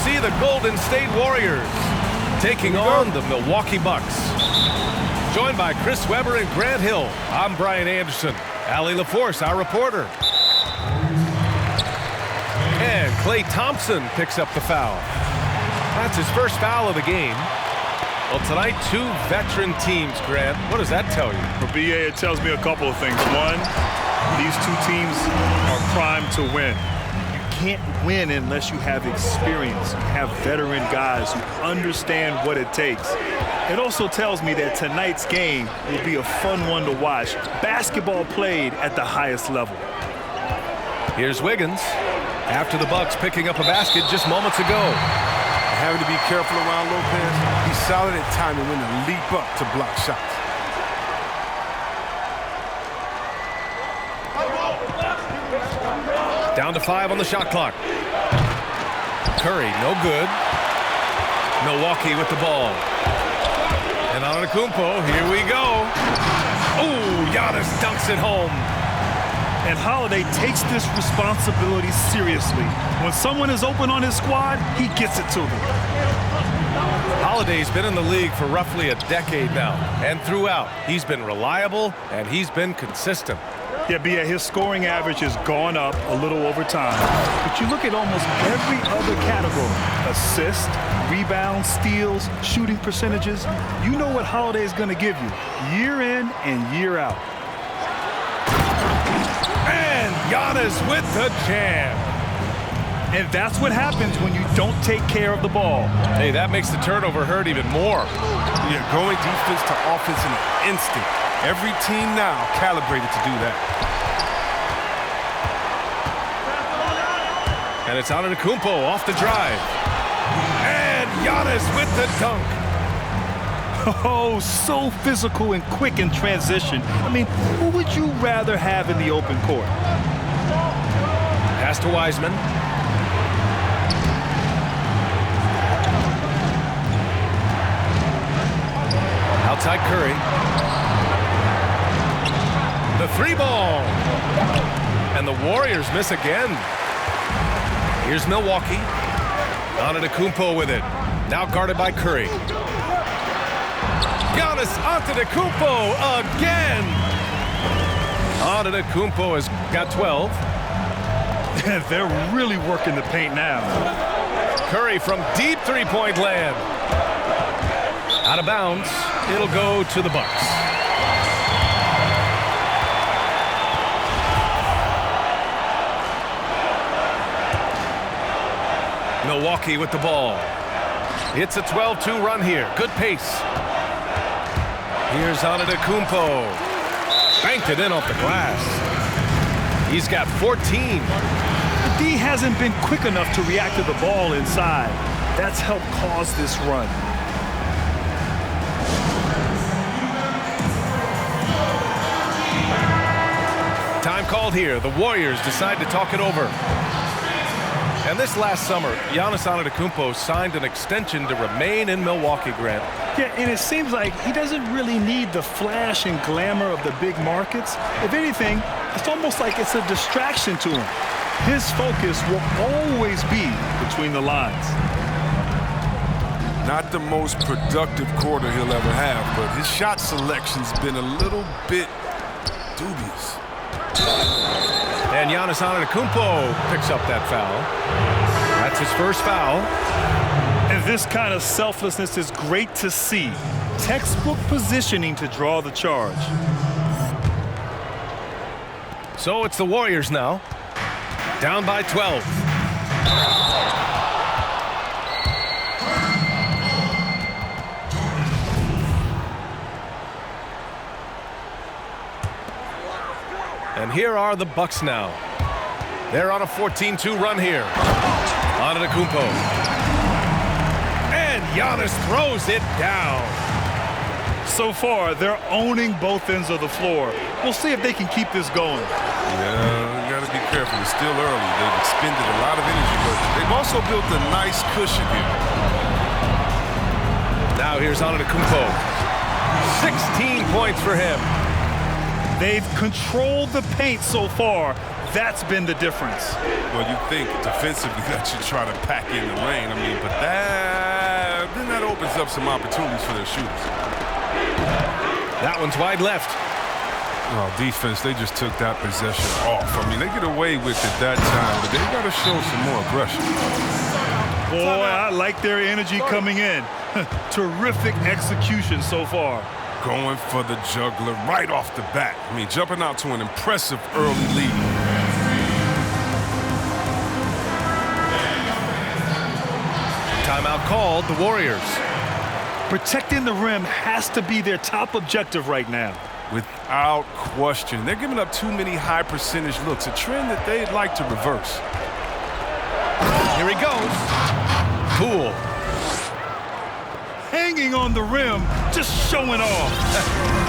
see the Golden State Warriors taking on the Milwaukee Bucks. Joined by Chris Webber and Grant Hill, I'm Brian Anderson. Allie LaForce, our reporter. And Klay Thompson picks up the foul. That's his first foul of the game. Well, tonight, two veteran teams, Grant. What does that tell you? For BA, it tells me a couple of things. One, these two teams are primed to win. You can't win unless you have experience. You have veteran guys who understand what it takes. It also tells me that tonight's game will be a fun one to watch. Basketball played at the highest level. Here's Wiggins after the Bucks picking up a basket just moments ago. Having to be careful around Lopez. He's solid at timing when to leap up to block shots. Down to 5 on the shot clock. Curry, no good. Milwaukee with the ball. And Antetokounmpo, here we go. Oh, Giannis dunks it home. And Holiday takes this responsibility seriously. When someone is open on his squad, he gets it to them. Holiday's been in the league for roughly a decade now, and throughout, he's been reliable and he's been consistent. Yeah, B.A., his scoring average has gone up a little over time. But you look at almost every other category, assists, rebounds, steals, shooting percentages, you know what Holiday is going to give you year in and year out. And Giannis with the jam. And that's what happens when you don't take care of the ball. Hey, that makes the turnover hurt even more. Yeah, going defense to offense in an instant. Every team now calibrated to do that. And it's Antetokounmpo off the drive. And Giannis with the dunk. Oh, so physical and quick in transition. I mean, who would you rather have in the open court? Pass to Wiseman. Outside Curry. The three ball. And the Warriors miss again. Here's Milwaukee. Antetokounmpo with it. Now guarded by Curry. Giannis Antetokounmpo again. Antetokounmpo has got 12. They're really working the paint now. Curry from deep three-point land. Out of bounds. It'll go to the Bucks. Milwaukee with the ball. It's a 12-2 run here. Good pace. Here's Antetokounmpo. Banked it in off the glass. He's got 14. The D hasn't been quick enough to react to the ball inside. That's helped cause this run. Time called here. The Warriors decide to talk it over. And this last summer, Giannis Antetokounmpo signed an extension to remain in Milwaukee, Grant. Yeah, and it seems like he doesn't really need the flash and glamour of the big markets. If anything, it's almost like it's a distraction to him. His focus will always be between the lines. Not the most productive quarter he'll ever have, but his shot selection's been a little bit dubious. And Giannis Antetokounmpo picks up that foul. That's his first foul. And this kind of selflessness is great to see. Textbook positioning to draw the charge. So it's the Warriors now. Down by 12. And here are the Bucks now. They're on a 14-2 run here. Antetokounmpo. And Giannis throws it down. So far, they're owning both ends of the floor. We'll see if they can keep this going. Yeah, you got to be careful. It's still early. They've expended a lot of energy, but they've also built a nice cushion here. Now here's Antetokounmpo. 16 points for him. They've controlled the paint so far. That's been the difference. Well, you think defensively that you try to pack in the lane. I mean, but then that opens up some opportunities for their shooters. That one's wide left. Oh, defense, they just took that possession off. I mean, they get away with it that time, but they got to show some more aggression. Boy, I like their energy coming in. Terrific execution so far. Going for the juggler right off the bat. I mean, jumping out to an impressive early lead. Timeout called, the Warriors. Protecting the rim has to be their top objective right now. Without question. They're giving up too many high percentage looks, a trend that they'd like to reverse. Here he goes. Cool. Hanging on the rim, just showing off.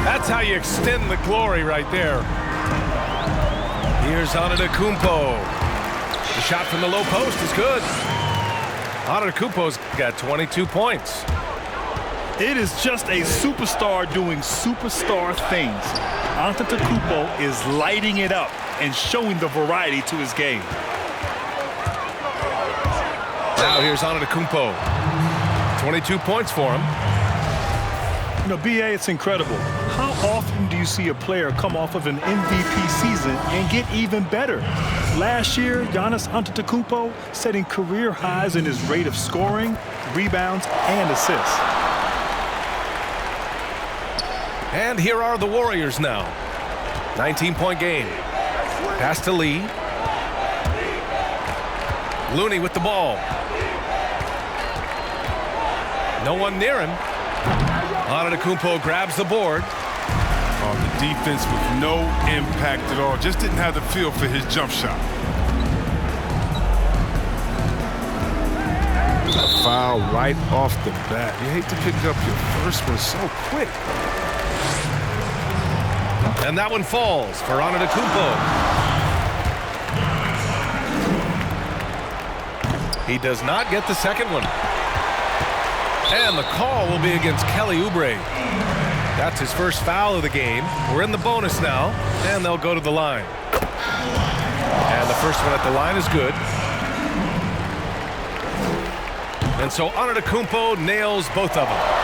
That's how you extend the glory right there. Here's Antetokounmpo. The shot from the low post is good. Antetokounmpo's got 22 points. It is just a superstar doing superstar things. Antetokounmpo is lighting it up and showing the variety to his game. Now here's Antetokounmpo. 22 points for him. You know, B.A., it's incredible. How often do you see a player come off of an MVP season and get even better? Last year, Giannis Antetokounmpo setting career highs in his rate of scoring, rebounds, and assists. And here are the Warriors now. 19-point game. Pass to Lee. Looney with the ball. No one near him. Antetokounmpo grabs the board. Oh, the defense with no impact at all. Just didn't have the feel for his jump shot. A foul right off the bat. You hate to pick up your first one so quick. And that one falls for Antetokounmpo. He does not get the second one. And the call will be against Kelly Oubre. That's his first foul of the game. We're in the bonus now, and they'll go to the line. And the first one at the line is good. And so Antetokounmpo nails both of them.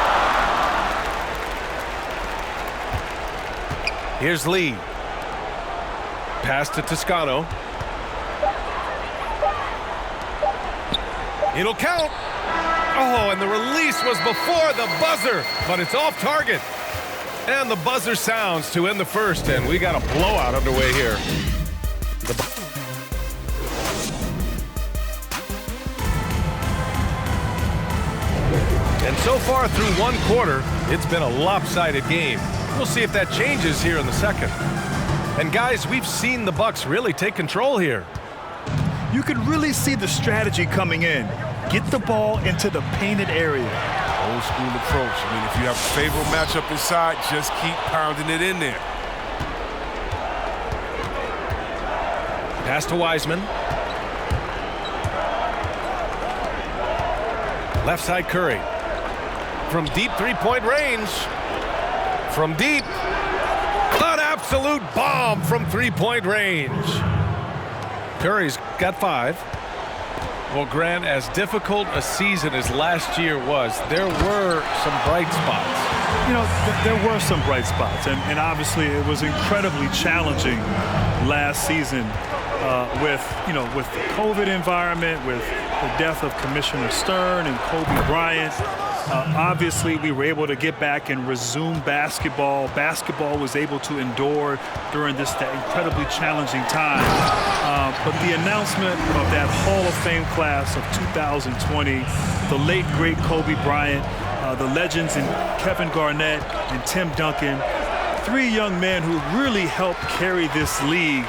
Here's Lee. Pass to Toscano. It'll count. Oh, and the release was before the buzzer, but it's off target. And the buzzer sounds to end the first, and we got a blowout underway here. And so far through one quarter, it's been a lopsided game. We'll see if that changes here in the second. And guys, we've seen the Bucks really take control here. You could really see the strategy coming in. Get the ball into the painted area. Old school approach. I mean, if you have a favorable matchup inside, just keep pounding it in there. Pass to Wiseman. Left side Curry. From deep three-point range. From deep. An absolute bomb from three-point range. Curry's got 5. Well, Grant, as difficult a season as last year was, there were some bright spots. You know, there were some bright spots, and obviously it was incredibly challenging last season with the COVID environment, with the death of Commissioner Stern and Kobe Bryant. Obviously, we were able to get back and resume basketball. Basketball was able to endure during that incredibly challenging time. But the announcement of that Hall of Fame class of 2020, the late, great Kobe Bryant, the legends in Kevin Garnett and Tim Duncan, 3 young men who really helped carry this league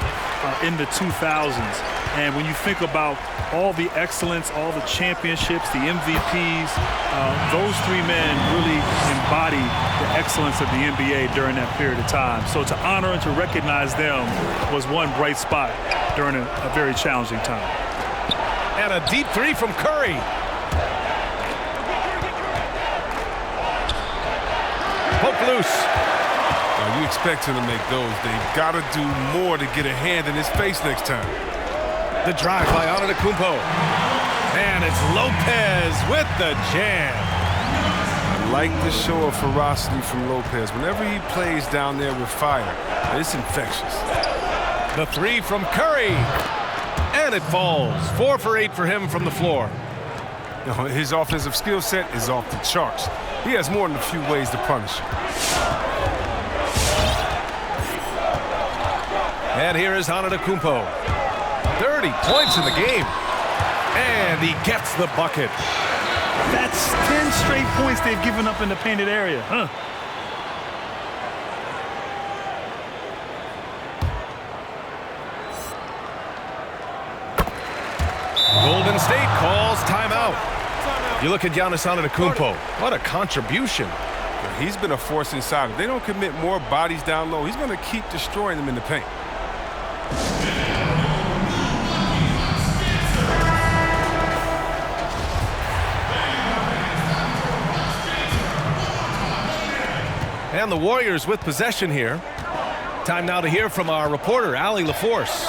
in the 2000s. And when you think about all the excellence, all the championships, the MVPs, those 3 men really embody the excellence of the NBA during that period of time. So to honor and to recognize them was one bright spot during a very challenging time. And a deep 3 from Curry. Poke loose. You expect him to make those. They've got to do more to get a hand in his face next time. The drive by Antetokounmpo. And it's Lopez with the jam. I like the show of ferocity from Lopez. Whenever he plays down there with fire, it's infectious. The three from Curry. And it falls. 4 for 8 for him from the floor. You know, his offensive skill set is off the charts. He has more than a few ways to punish. And here is Antetokounmpo. 30 points in the game. And he gets the bucket. That's 10 straight points they've given up in the painted area, huh? Golden State calls timeout. You look at Giannis Antetokounmpo. What a contribution. He's been a force inside. If they don't commit more bodies down low, he's going to keep destroying them in the paint. And the Warriors with possession here. Time now to hear from our reporter, Allie LaForce.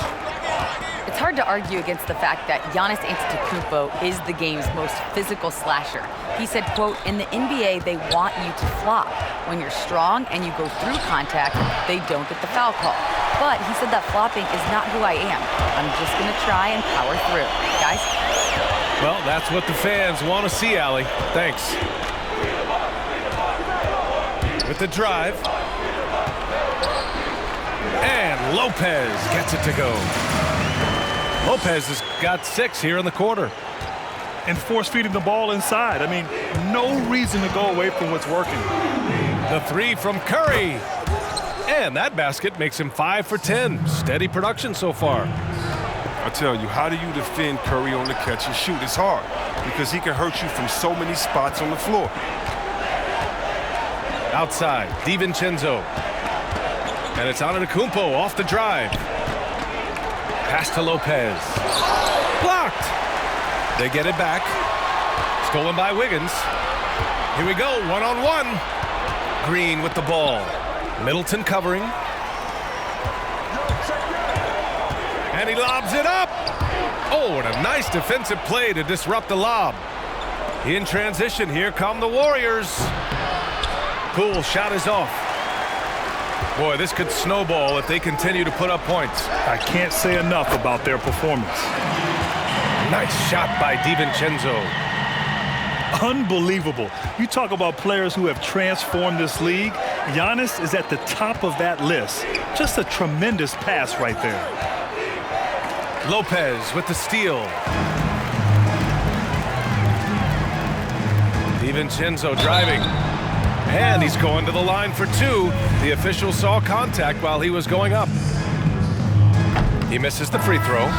It's hard to argue against the fact that Giannis Antetokounmpo is the game's most physical slasher. He said, quote, in the NBA, they want you to flop. When you're strong and you go through contact, they don't get the foul call. But he said that flopping is not who I am. I'm just going to try and power through. Guys? Well, that's what the fans want to see, Allie. Thanks. With the drive. And Lopez gets it to go. Lopez has got 6 here in the quarter. And force-feeding the ball inside. I mean, no reason to go away from what's working. The 3 from Curry. And that basket makes him 5 for 10. Steady production so far. I tell you, how do you defend Curry on the catch and shoot? It's hard because he can hurt you from so many spots on the floor. Outside, DiVincenzo. And it's Antetokounmpo off the drive. Pass to Lopez. Blocked. They get it back. Stolen by Wiggins. Here we go, one-on-one. Green with the ball. Middleton covering. And he lobs it up. Oh, and a nice defensive play to disrupt the lob. In transition, here come the Warriors. Poole shot is off. Boy, this could snowball if they continue to put up points. I can't say enough about their performance. Nice shot by DiVincenzo. Unbelievable. You talk about players who have transformed this league. Giannis is at the top of that list. Just a tremendous pass right there. Lopez with the steal. DiVincenzo driving. And he's going to the line for 2. The official saw contact while he was going up. He misses the free throw.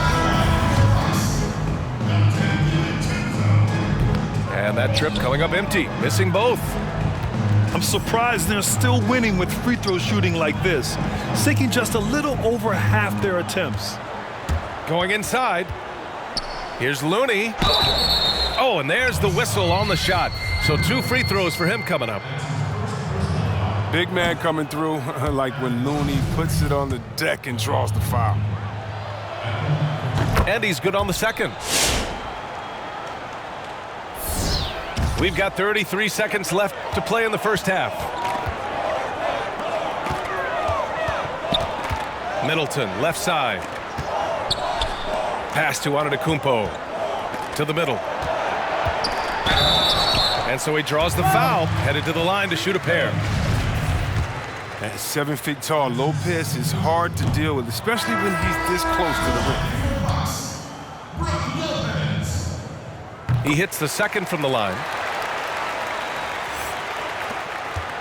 And that trip coming up empty, missing both. I'm surprised they're still winning with free throw shooting like this, sinking just a little over half their attempts. Going inside. Here's Looney. Oh, and there's the whistle on the shot. So 2 free throws for him coming up. Big man coming through, like when Looney puts it on the deck and draws the foul. And he's good on the second. We've got 33 seconds left to play in the first half. Middleton, left side. Pass to Antetokounmpo. To the middle. And so he draws the foul, headed to the line to shoot a pair. At 7 feet tall, Lopez is hard to deal with, especially when he's this close to the rim. He hits the second from the line.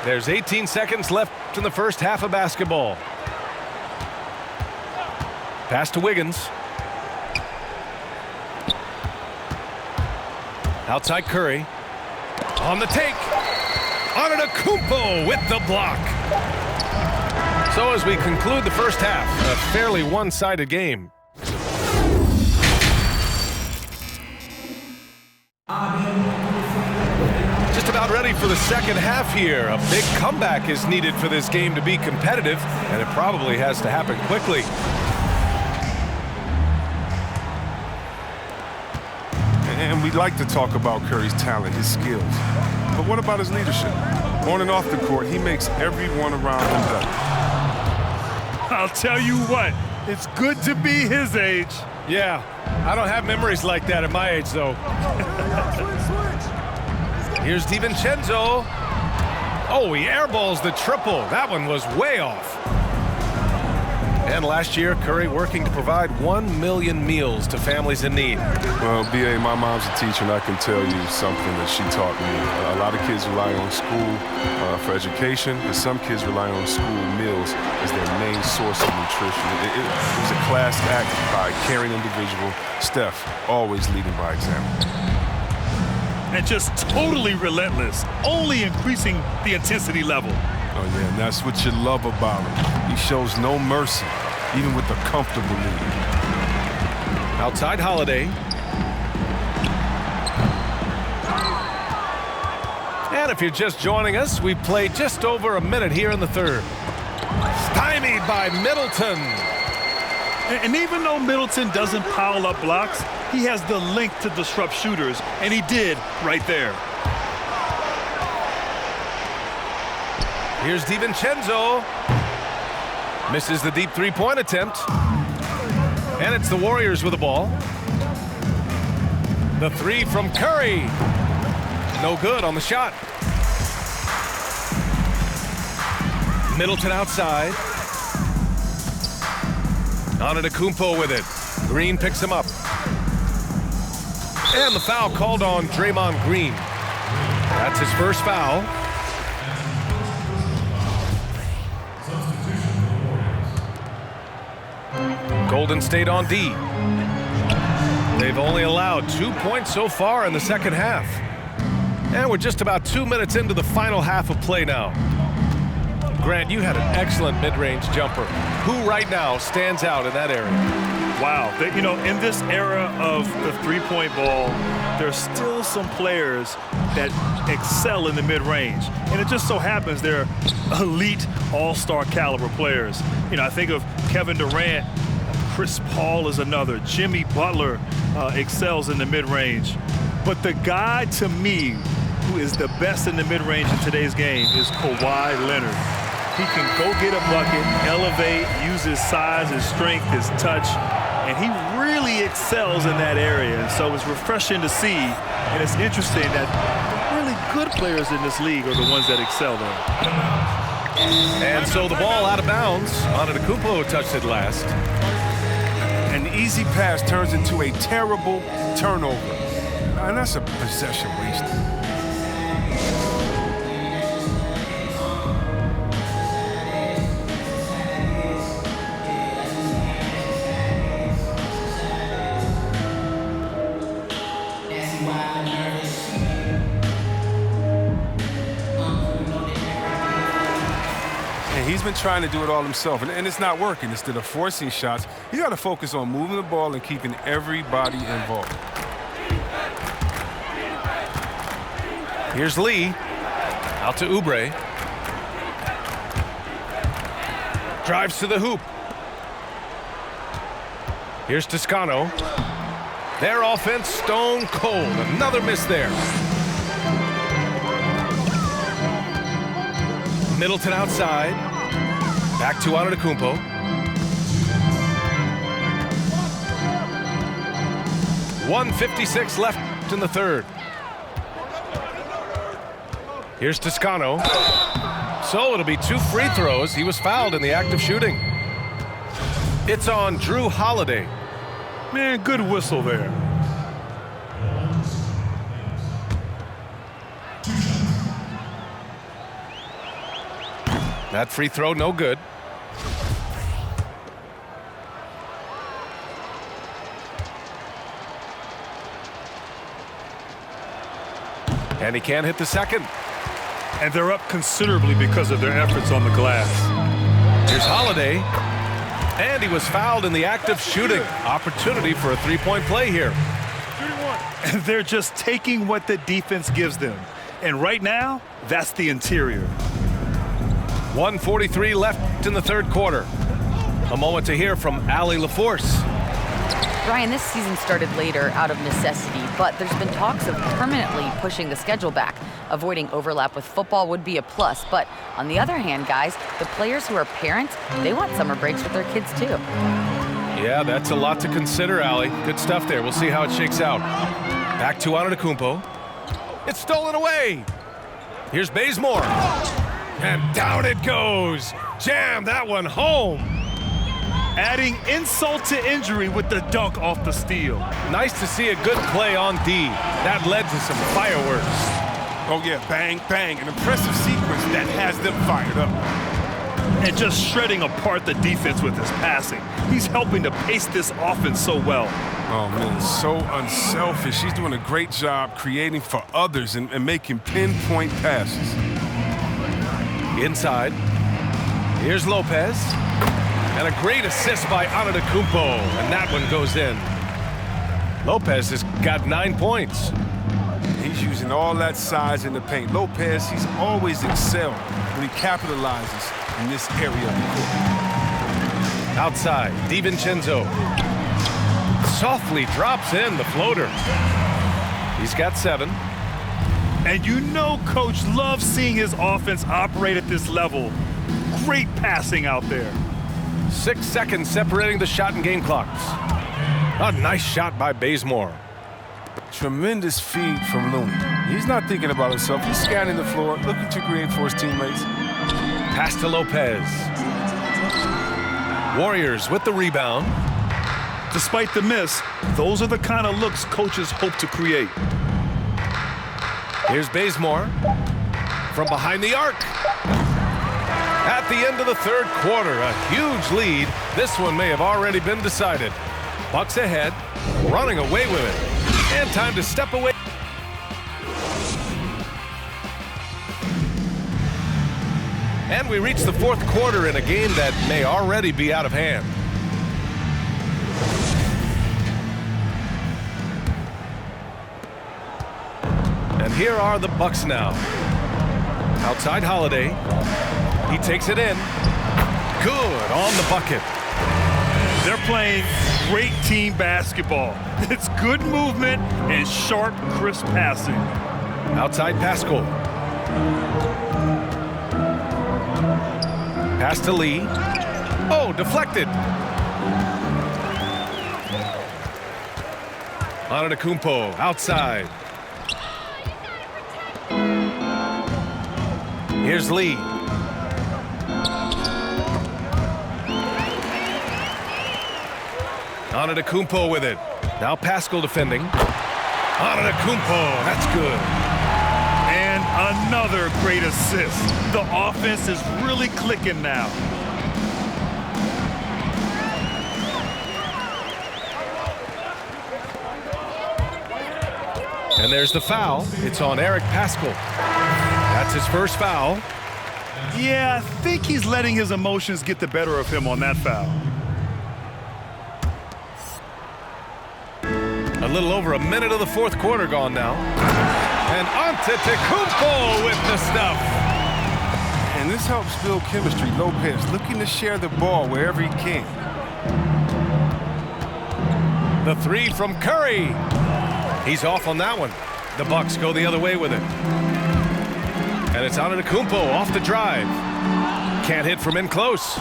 There's 18 seconds left in the first half of basketball. Pass to Wiggins. Outside Curry. On the take. Antetokounmpo with the block. So as we conclude the first half, a fairly one-sided game. Just about about ready for the second half here. A big comeback is needed for this game to be competitive, and it probably has to happen quickly. And we like to talk about Curry's talent, his skills. But what about his leadership? On and off the court, he makes everyone around him better. I'll tell you what, it's good to be his age. Yeah, I don't have memories like that at my age, though. Here's DiVincenzo. Oh, he airballs the triple. That one was way off. And last year, Curry working to provide 1 million meals to families in need. Well, B.A., my mom's a teacher, and I can tell you something that she taught me. A lot of kids rely on school for education, but some kids rely on school meals as their main source of nutrition. It was a class act by a caring individual. Steph, always leading by example. And just totally relentless, only increasing the intensity level. Oh, yeah, and that's what you love about him. He shows no mercy, even with a comfortable lead. Outside Holiday. And if you're just joining us, we played just over a minute here in the third. Stymied by Middleton. And even though Middleton doesn't pile up blocks, he has the length to disrupt shooters, and he did right there. Here's DiVincenzo. Misses the deep three-point attempt. And it's the Warriors with the ball. The three from Curry. No good on the shot. Middleton outside. Antetokounmpo with it. Green picks him up. And the foul called on Draymond Green. That's his first foul. Golden State on D. They've only allowed 2 points so far in the second half. And we're just about 2 minutes into the final half of play now. Grant, you had an excellent mid-range jumper. Who right now stands out in that area? Wow. You know, in this era of the three-point ball, there's still some players that excel in the mid-range. And it just so happens they're elite all-star caliber players. You know, I think of Kevin Durant. Chris Paul is another. Jimmy Butler excels in the mid-range. But the guy, to me, who is the best in the mid-range in today's game is Kawhi Leonard. He can go get a bucket, elevate, use his size, his strength, his touch, and he really excels in that area. And so it's refreshing to see, and it's interesting that the really good players in this league are the ones that excel there. And so the ball out of bounds. Antetokounmpo touched it last. An easy pass turns into a terrible turnover. And that's a possession wasted. He's been trying to do it all himself, and it's not working. Instead of forcing shots, you got to focus on moving the ball and keeping everybody involved. Here's Lee. Out to Oubre. Drives to the hoop. Here's Toscano. Their offense stone cold. Another miss there. Middleton outside. Back to Antetokounmpo. .156 left in the third. Here's Toscano. So it'll be 2 free throws. He was fouled in the act of shooting. It's on Drew Holiday. Man, good whistle there. That free throw, no good. And he can't hit the second. And they're up considerably because of their efforts on the glass. Here's Holiday. And he was fouled in the act of shooting. Opportunity for a three-point play here. And they're just taking what the defense gives them. And right now, that's the interior. 1:43 left in the third quarter. A moment to hear from Allie LaForce. Brian, this season started later out of necessity, but there's been talks of permanently pushing the schedule back. Avoiding overlap with football would be a plus, but on the other hand, guys, the players who are parents, they want summer breaks with their kids too. Yeah, that's a lot to consider, Allie. Good stuff there. We'll see how it shakes out. Back to Antetokounmpo. It's stolen away. Here's Bazemore. And down it goes. Jam that one home. Adding insult to injury with the dunk off the steal. Nice to see a good play on D. That led to some fireworks. Oh yeah, bang, bang. An impressive sequence that has them fired up. And just shredding apart the defense with his passing. He's helping to pace this offense so well. Oh man, so unselfish. He's doing a great job creating for others and making pinpoint passes. Inside. Here's Lopez. And a great assist by Antetokounmpo, and that one goes in. Lopez has got 9 points. He's using all that size in the paint. Lopez, he's always excelled when he capitalizes in this area of the court. Outside, DiVincenzo softly drops in the floater. He's got 7. And you know Coach loves seeing his offense operate at this level. Great passing out there. 6 seconds separating the shot and game clocks. A nice shot by Bazemore. Tremendous feed from Looney. He's not thinking about himself. He's scanning the floor, looking to create for his teammates. Pass to Lopez. Warriors with the rebound. Despite the miss, those are the kind of looks coaches hope to create. Here's Bazemore from behind the arc. At the end of the third quarter, a huge lead. This one may have already been decided. Bucks ahead, running away with it. And time to step away. And we reach the fourth quarter in a game that may already be out of hand. And here are the Bucks now. Outside Holiday. He takes it in. Good on the bucket. They're playing great team basketball. It's good movement and sharp, crisp passing. Outside Pascal. Pass to Lee. Oh, deflected. Antetokounmpo outside. Here's Lee. Antetokounmpo with it. Now Pascal defending. Antetokounmpo, that's good. And another great assist. The offense is really clicking now. And there's the foul. It's on Eric Pascal. That's his first foul. Yeah, I think he's letting his emotions get the better of him on that foul. A little over a minute of the fourth quarter gone now. And Antetokounmpo with the stuff. And this helps build chemistry. Lopez looking to share the ball wherever he can. The three from Curry. He's off on that one. The Bucks go the other way with it. And it's Antetokounmpo off the drive. Can't hit from in close.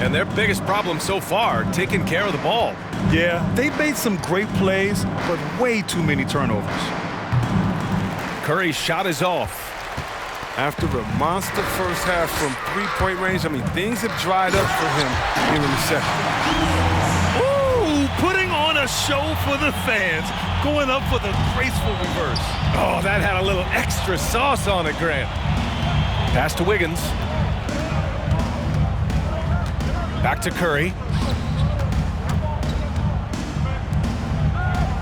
And their biggest problem so far, taking care of the ball. Yeah, they've made some great plays, but way too many turnovers. Curry's shot is off. After a monster first half from three-point range, I mean, things have dried up for him here in the second. Ooh, putting on a show for the fans, going up for the graceful reverse. Oh, that had a little extra sauce on it, Grant. Pass to Wiggins. Back to Curry.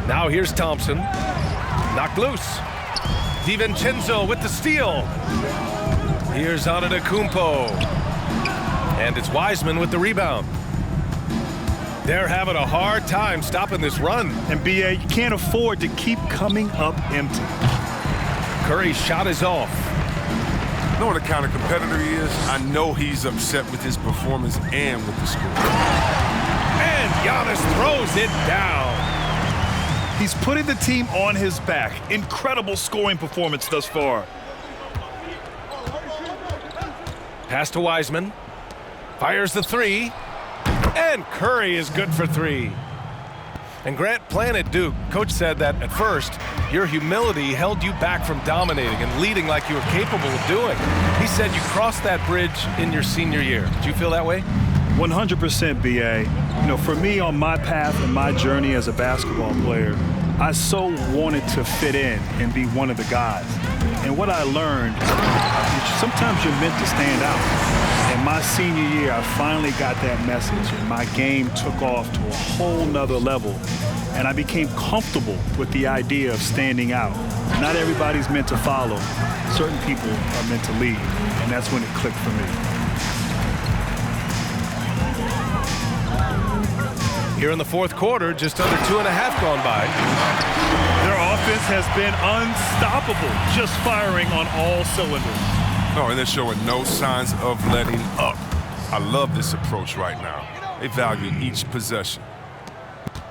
Now here's Thompson. Knocked loose. DiVincenzo with the steal. Here's Antetokounmpo. And it's Wiseman with the rebound. They're having a hard time stopping this run. And B.A., you can't afford to keep coming up empty. Curry's shot is off. You know what the kind of competitor he is? I know he's upset with his performance and with the score. And Giannis throws it down. He's putting the team on his back. Incredible scoring performance thus far. Pass to Wiseman. Fires the three. And Curry is good for three. And Grant, playing at Duke, Coach said that at first, your humility held you back from dominating and leading like you were capable of doing. He said you crossed that bridge in your senior year. Did you feel that way? 100% BA. You know, for me on my path and my journey as a basketball player, I so wanted to fit in and be one of the guys. And what I learned, sometimes you're meant to stand out. In my senior year, I finally got that message, and my game took off to a whole nother level. And I became comfortable with the idea of standing out. Not everybody's meant to follow. Certain people are meant to lead, and that's when it clicked for me. Here in the fourth quarter, just under 2.5 gone by. Their offense has been unstoppable, just firing on all cylinders. No, and they're showing no signs of letting up. I love this approach right now. They value each possession.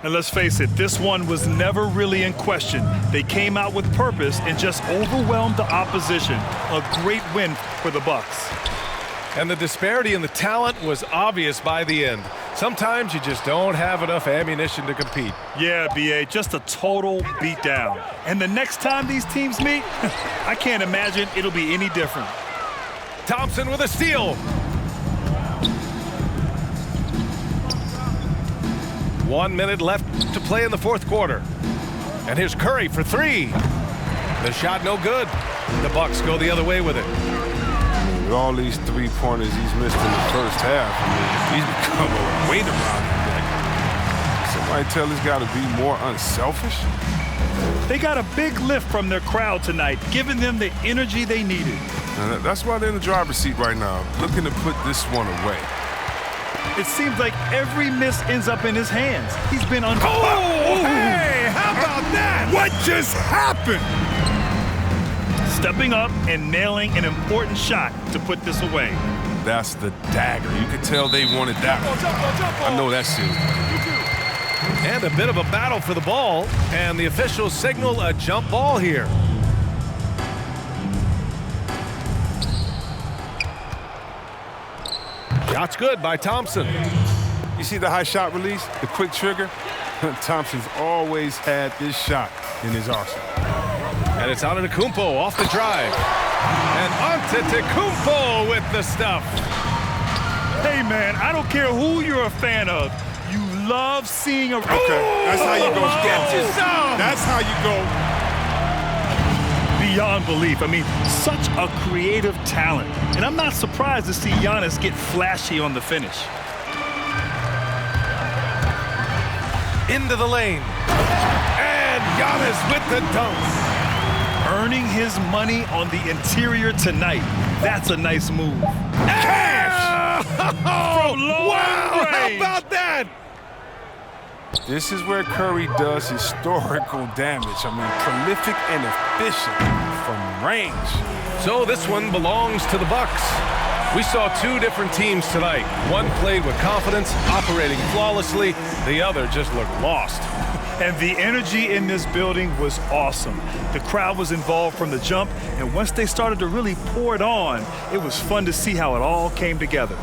And let's face it, this one was never really in question. They came out with purpose and just overwhelmed the opposition. A great win for the Bucks. And the disparity in the talent was obvious by the end. Sometimes you just don't have enough ammunition to compete. Yeah, BA, just a total beatdown. And the next time these teams meet, I can't imagine it'll be any different. Thompson with a steal. 1 minute left to play in the fourth quarter. And here's Curry for three. The shot no good. The Bucks go the other way with it. With all these three-pointers he's missed in the first half, he's become a weight around his neck. Somebody tell this guy to be more unselfish. They got a big lift from their crowd tonight, giving them the energy they needed. And that's why they're in the driver's seat right now, looking to put this one away. It seems like every miss ends up in his hands. He's been on. Oh, hey, how about that? What just happened? Stepping up and nailing an important shot to put this away. That's the dagger. You could tell they wanted that one. I know that's serious. And a bit of a battle for the ball, and the officials signal a jump ball here. Shot's good by Thompson. You see the high shot release, the quick trigger? Thompson's always had this shot in his arsenal. And it's Antetokounmpo off the drive. And Antetokounmpo with the stuff. Hey, man, I don't care who you're a fan of. You love seeing a... Okay, that's how you go. That's how you go. Beyond belief. I mean, such a creative talent. And I'm not surprised to see Giannis get flashy on the finish. Into the lane. And Giannis with the dunk. Earning his money on the interior tonight. That's a nice move. Cash! From long Wow, range. how about that? This is where Curry does historical damage. I mean, prolific and efficient from range. So this one belongs to the Bucks. We saw two different teams tonight. One played with confidence, operating flawlessly. The other just looked lost. And the energy in this building was awesome. The crowd was involved from the jump, and once they started to really pour it on, it was fun to see how it all came together.